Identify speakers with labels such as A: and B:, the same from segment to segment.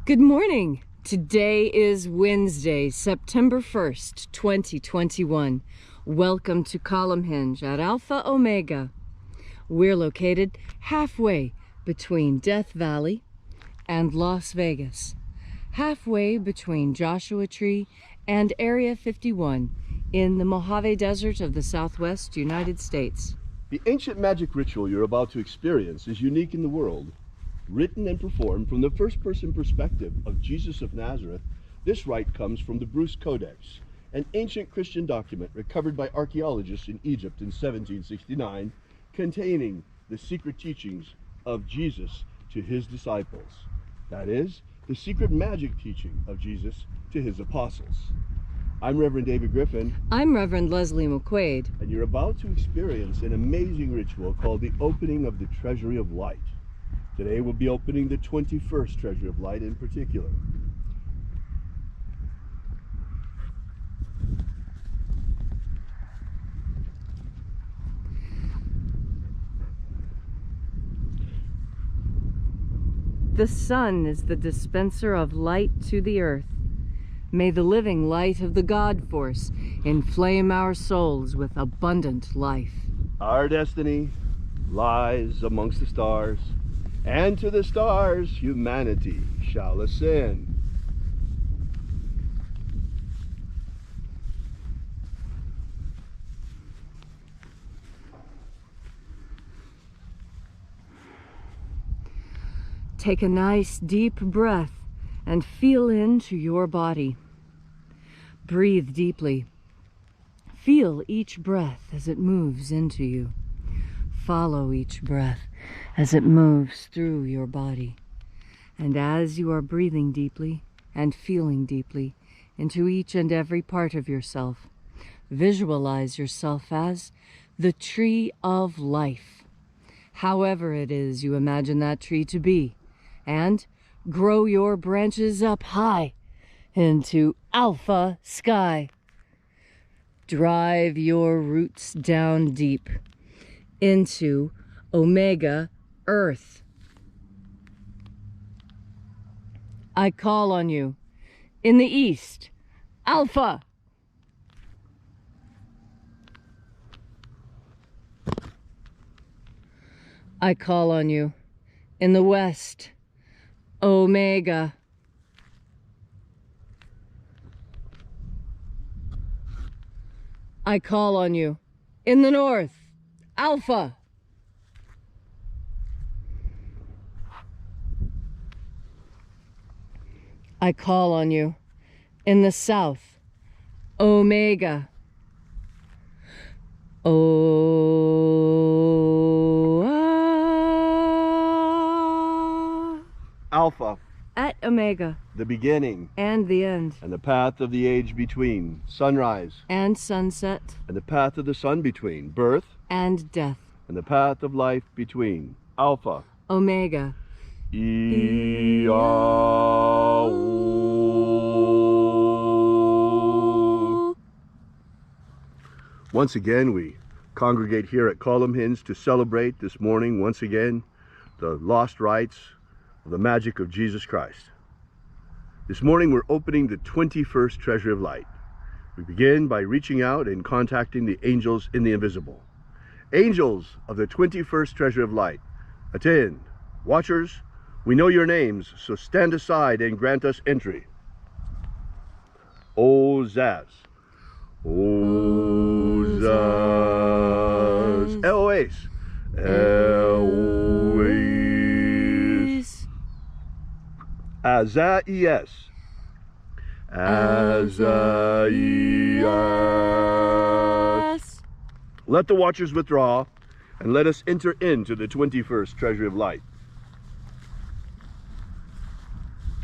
A: Good morning. Today is Wednesday, September 1st, 2021. Welcome to Column Hinge at Alpha Omega. We're located halfway between Death Valley and Las Vegas, halfway between Joshua Tree and Area 51 in the Mojave Desert of the Southwest United States.
B: The ancient magic ritual you're about to experience is unique in the world. Written and performed from the first-person perspective of Jesus of Nazareth, this rite comes from the Bruce Codex, an ancient Christian document recovered by archaeologists in Egypt in 1769, containing the secret teachings of Jesus to his disciples. That is, the secret magic teaching of Jesus to his apostles. I'm Reverend David Griffin.
A: I'm Reverend Leslie McQuade.
B: And you're about to experience an amazing ritual called the opening of the Treasury of Light. Today we'll be opening the 21st Treasury of Light in particular.
A: The sun is the dispenser of light to the earth. May the living light of the God Force inflame our souls with abundant life.
B: Our destiny lies amongst the stars, and to the stars humanity shall ascend.
A: Take a nice deep breath and feel into your body. Breathe deeply. Feel each breath as it moves into you. Follow each breath as it moves through your body. And as you are breathing deeply and feeling deeply into each and every part of yourself, visualize yourself as the tree of life, however it is you imagine that tree to be, and grow your branches up high into alpha sky. Drive your roots down deep into omega earth. I call on you in the east, alpha. I call on you in the west, omega. I call on you in the north, alpha. I call on you in the south, omega.
B: Alpha.
A: At omega.
B: The beginning.
A: And the end.
B: And the path of the age between. Sunrise.
A: And sunset. And
B: the path of the sun between. Birth.
A: And death.
B: And the path of life between. Alpha.
A: Omega.
B: Once again, we congregate here at Column Hinge to celebrate this morning, once again, the lost rites of the magic of Jesus Christ. This morning, we're opening the 21st Treasury of Light. We begin by reaching out and contacting the angels in the invisible. Angels of the 21st Treasury of Light, attend. Watchers, we know your names, so stand aside and grant us entry. Ozaz. Ozaz. Eloes. Eloes. Azaias. Azaias. Let the watchers withdraw, and let us enter into the 21st Treasury of Light.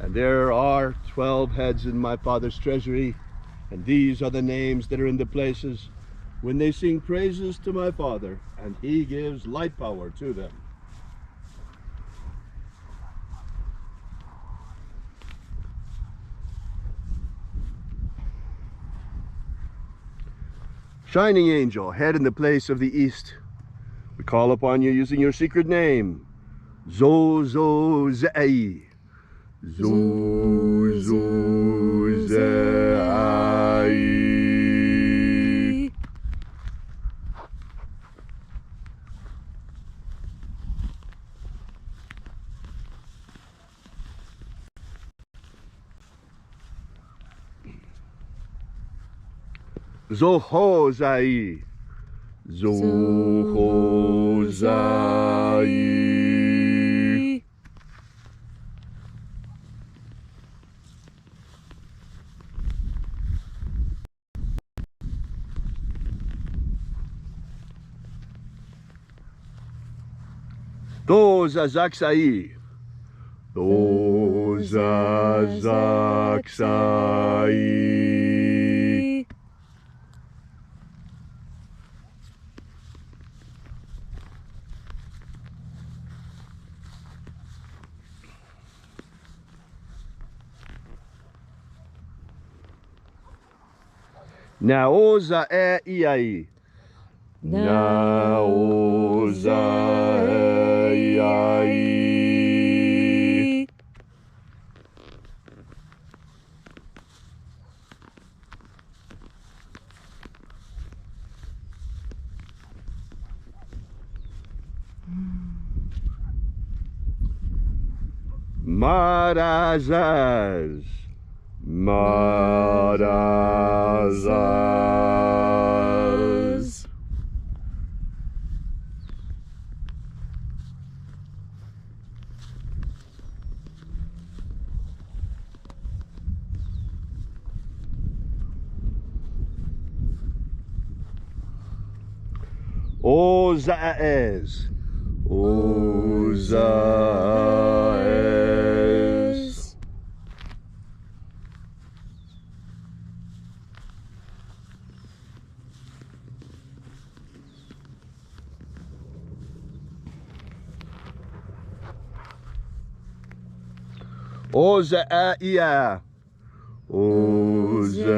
B: And there are 12 heads in my Father's treasury, and these are the names that are in the places when they sing praises to my Father, and he gives light power to them. Shining angel, head in the place of the east, we call upon you using your secret name, Zozozei. Zuzai. Zohozai. Zohozai. Dozazaksai. Dozazaksai. Naoza e iai. Naoza e iai. Marazaz. Marazaz. Ozaez. Ozaez. Ozaia. Ozaia.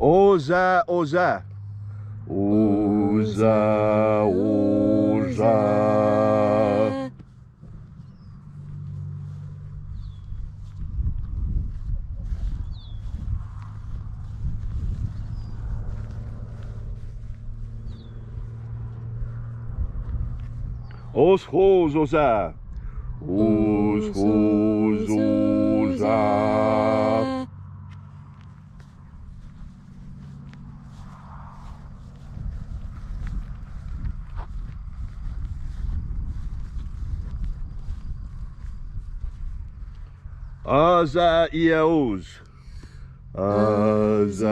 B: Oza, oza. Oza, oza. Os hos, oza. Os hos, oza. Azaiaos. Azaiaos.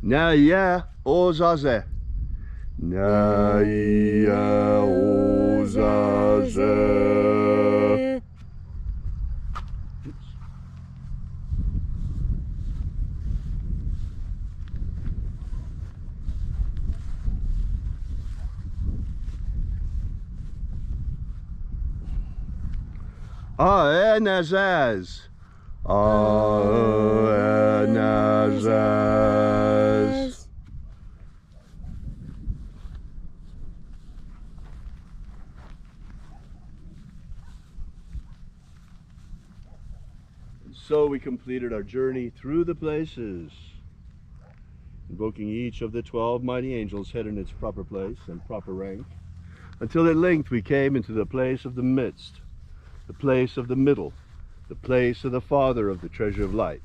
B: Naia ozaze. Naia ozaze. Aenazaz. Aenazaz. So we completed our journey through the places, invoking each of the 12 mighty angels head in its proper place and proper rank, until at length we came into the place of the midst, the place of the middle, the place of the Father of the Treasury of Light.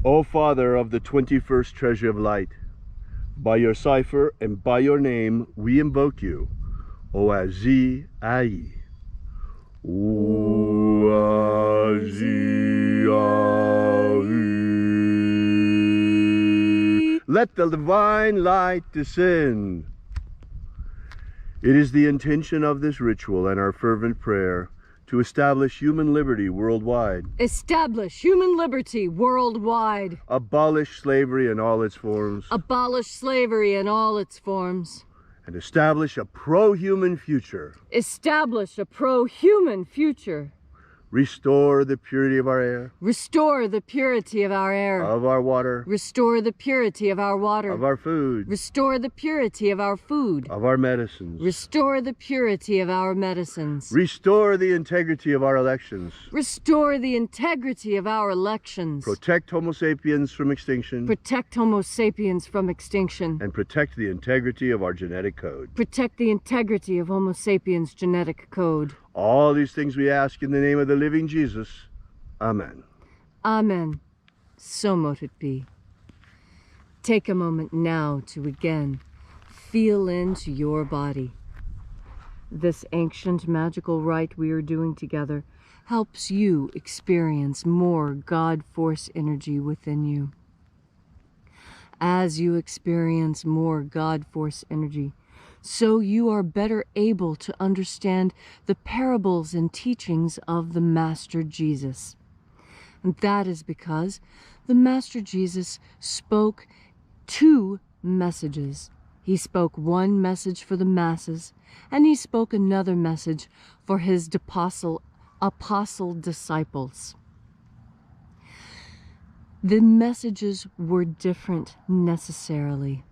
B: O Father of the 21st Treasury of Light, by your cipher and by your name we invoke you, Oazi Ai. Oazi Ai. Let the divine light descend. It is the intention of this ritual and our fervent prayer to establish human liberty worldwide.
A: Establish human liberty worldwide.
B: Abolish slavery in all its forms.
A: Abolish slavery in all its forms.
B: And establish a pro-human future.
A: Establish a pro-human future.
B: Restore the purity of our air.
A: Restore the purity of our air.
B: Of our water.
A: Restore the purity of our water.
B: Of our food.
A: Restore the purity of our food.
B: Of our medicines.
A: Restore the purity of our medicines.
B: Restore the integrity of our elections.
A: Restore the integrity of our elections.
B: Protect Homo sapiens from extinction.
A: Protect Homo sapiens from extinction.
B: And protect the integrity of our genetic code.
A: Protect the integrity of Homo sapiens' genetic code.
B: All these things we ask in the name of the living Jesus. Amen.
A: Amen. So mote it be. Take a moment now to again feel into your body. This ancient magical rite we are doing together helps you experience more God force energy within you. As you experience more God force energy, so you are better able to understand the parables and teachings of the Master Jesus. And that is because the Master Jesus spoke two messages. He spoke one message for the masses, and he spoke another message for his apostle disciples. The messages were different necessarily.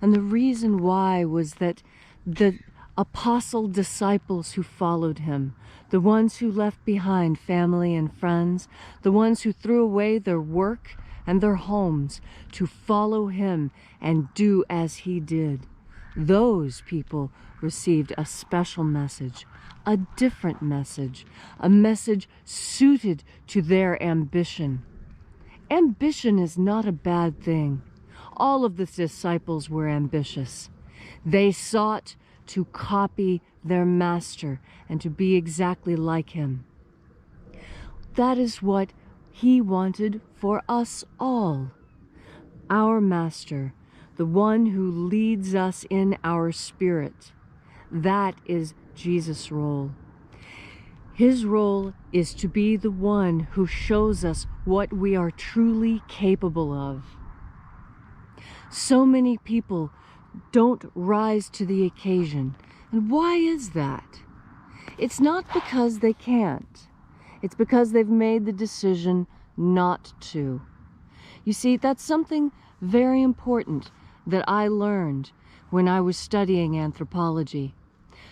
A: And the reason why was that the apostle disciples who followed him, the ones who left behind family and friends, the ones who threw away their work and their homes to follow him and do as he did, those people received a special message, a different message, a message suited to their ambition. Ambition is not a bad thing. All of the disciples were ambitious. They sought to copy their master and to be exactly like him. That is what he wanted for us all. Our master, the one who leads us in our spirit, that is Jesus' role. His role is to be the one who shows us what we are truly capable of. So many people don't rise to the occasion. And why is that? It's not because they can't. It's because they've made the decision not to. You see, that's something very important that I learned when I was studying anthropology.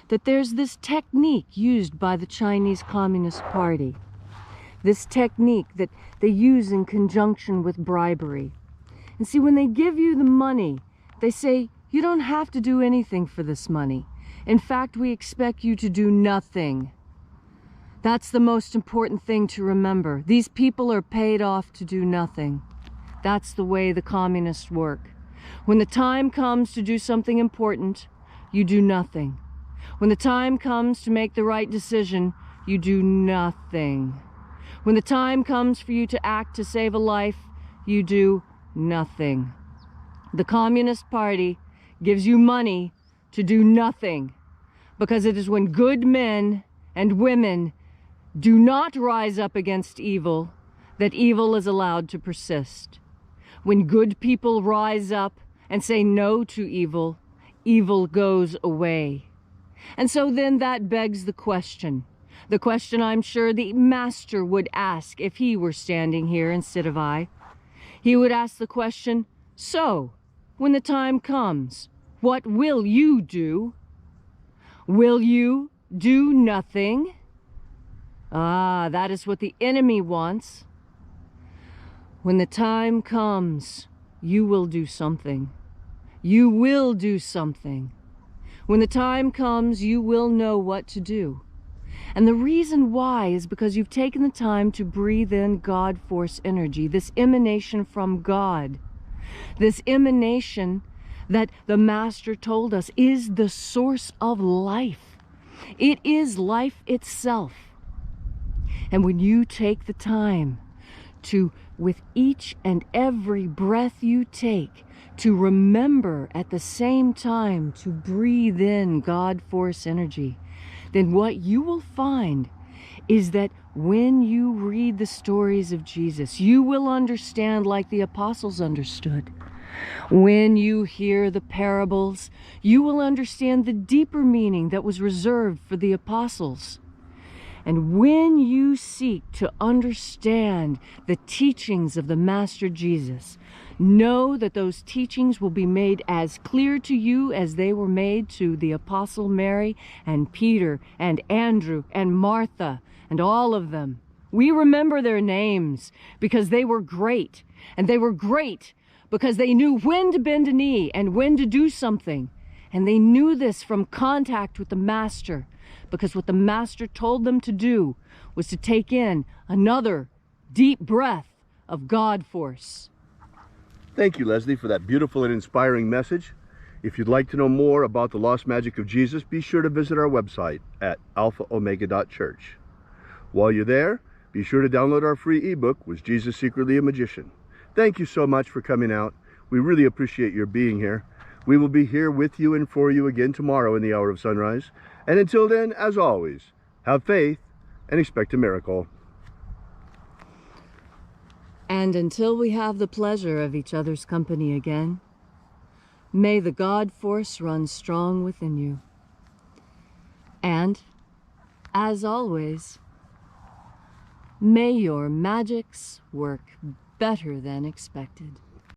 A: That there's this technique used by the Chinese Communist Party. This technique that they use in conjunction with bribery. And see, when they give you the money, they say, you don't have to do anything for this money. In fact, we expect you to do nothing. That's the most important thing to remember. These people are paid off to do nothing. That's the way the communists work. When the time comes to do something important, you do nothing. When the time comes to make the right decision, you do nothing. When the time comes for you to act to save a life, you do nothing. The Communist Party gives you money to do nothing, because it is when good men and women do not rise up against evil that evil is allowed to persist. When good people rise up and say no to evil, evil goes away. And so then that begs the question I'm sure the master would ask if he were standing here instead of I. He would ask the question, so, when the time comes, what will you do? Will you do nothing? Ah, that is what the enemy wants. When the time comes, you will do something. You will do something. When the time comes, you will know what to do. And the reason why is because you've taken the time to breathe in God force energy, this emanation from God, this emanation that the Master told us is the source of life. It is life itself. And when you take the time to, with each and every breath you take, to remember at the same time to breathe in God force energy, then what you will find is that when you read the stories of Jesus, you will understand like the apostles understood. When you hear the parables, you will understand the deeper meaning that was reserved for the apostles. And when you seek to understand the teachings of the Master Jesus, know that those teachings will be made as clear to you as they were made to the Apostle Mary and Peter and Andrew and Martha and all of them. We remember their names because they were great, and they were great because they knew when to bend a knee and when to do something. And they knew this from contact with the Master, because what the Master told them to do was to take in another deep breath of God force.
B: Thank you, Leslie, for that beautiful and inspiring message. If you'd like to know more about the lost magic of Jesus, be sure to visit our website at alphaomega.church. While you're there, be sure to download our free ebook, Was Jesus Secretly a Magician? Thank you so much for coming out. We really appreciate your being here. We will be here with you and for you again tomorrow in the hour of sunrise. And until then, as always, have faith and expect a miracle.
A: And until we have the pleasure of each other's company again, may the God force run strong within you. And, as always, may your magics work better than expected.